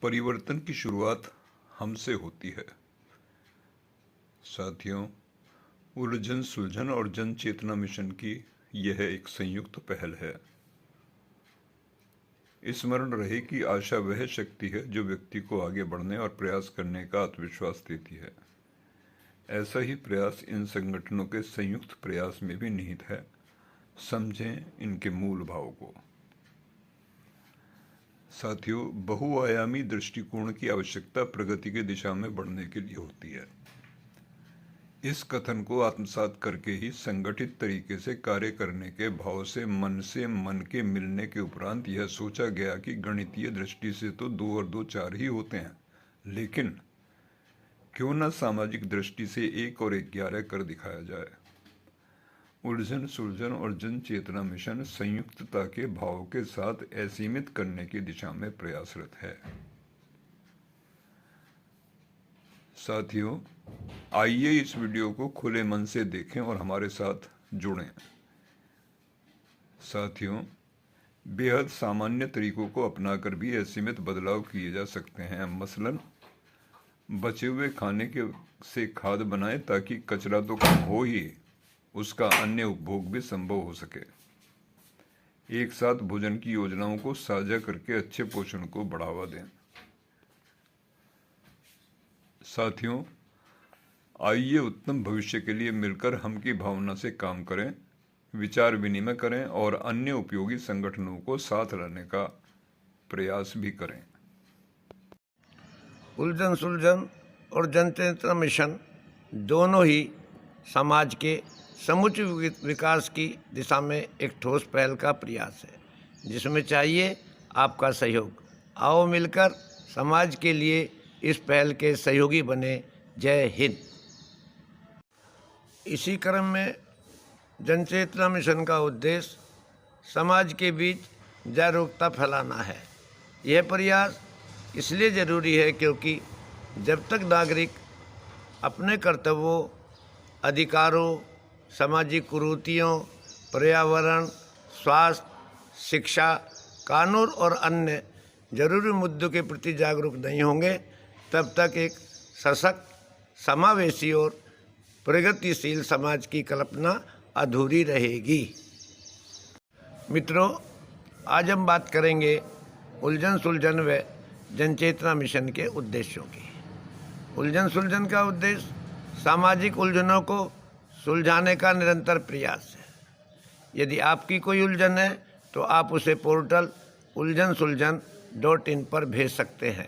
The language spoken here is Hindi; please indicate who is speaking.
Speaker 1: परिवर्तन की शुरुआत हमसे होती है। साथियों, उलझन सुलझन और जन चेतना मिशन की यह एक संयुक्त पहल है। स्मरण रहे कि आशा वह शक्ति है जो व्यक्ति को आगे बढ़ने और प्रयास करने का आत्मविश्वास देती है। ऐसा ही प्रयास इन संगठनों के संयुक्त प्रयास में भी निहित है। समझें इनके मूल भाव को। साथियों, बहुआयामी दृष्टिकोण की आवश्यकता प्रगति की दिशा में बढ़ने के लिए होती है। इस कथन को आत्मसात करके ही संगठित तरीके से कार्य करने के भाव से मन के मिलने के उपरांत यह सोचा गया कि गणितीय दृष्टि से तो 2 और 2 4 ही होते हैं, लेकिन क्यों न सामाजिक दृष्टि से 1 और 1 11 कर दिखाया जाए। उलझन सुलझन और जन चेतना मिशन संयुक्तता के भाव के साथ असीमित करने की दिशा में प्रयासरत है। साथियों, आइए इस वीडियो को खुले मन से देखें और हमारे साथ जुड़ें। साथियों, बेहद सामान्य तरीकों को अपनाकर भी असीमित बदलाव किए जा सकते हैं। मसलन बचे हुए खाने से खाद बनाएं ताकि कचरा तो कम हो ही, उसका अन्य उपभोग भी संभव हो सके। एक साथ भोजन की योजनाओं को साझा करके अच्छे पोषण को बढ़ावा दें। साथियों, आइए उत्तम भविष्य के लिए मिलकर हम की भावना से काम करें, विचार विनिमय करें और अन्य उपयोगी संगठनों को साथ लाने का प्रयास भी करें।
Speaker 2: उलझन सुलझन और जन चेतना मिशन दोनों ही समाज के समुचित विकास की दिशा में एक ठोस पहल का प्रयास है, जिसमें चाहिए आपका सहयोग। आओ मिलकर समाज के लिए इस पहल के सहयोगी बने। जय हिंद। इसी क्रम में जन चेतना मिशन का उद्देश्य समाज के बीच जागरूकता फैलाना है। यह प्रयास इसलिए ज़रूरी है क्योंकि जब तक नागरिक अपने कर्तव्यों, अधिकारों, सामाजिक कुरीतियों, पर्यावरण, स्वास्थ्य, शिक्षा, कानून और अन्य जरूरी मुद्दों के प्रति जागरूक नहीं होंगे, तब तक एक सशक्त, समावेशी और प्रगतिशील समाज की कल्पना अधूरी रहेगी। मित्रों, आज हम बात करेंगे उलझन सुलझन व जनचेतना मिशन के उद्देश्यों की। उलझन सुलझन का उद्देश्य सामाजिक उलझनों को सुलझाने का निरंतर प्रयास है। यदि आपकी कोई उलझन है तो आप उसे पोर्टल uljansuljan.in पर भेज सकते हैं।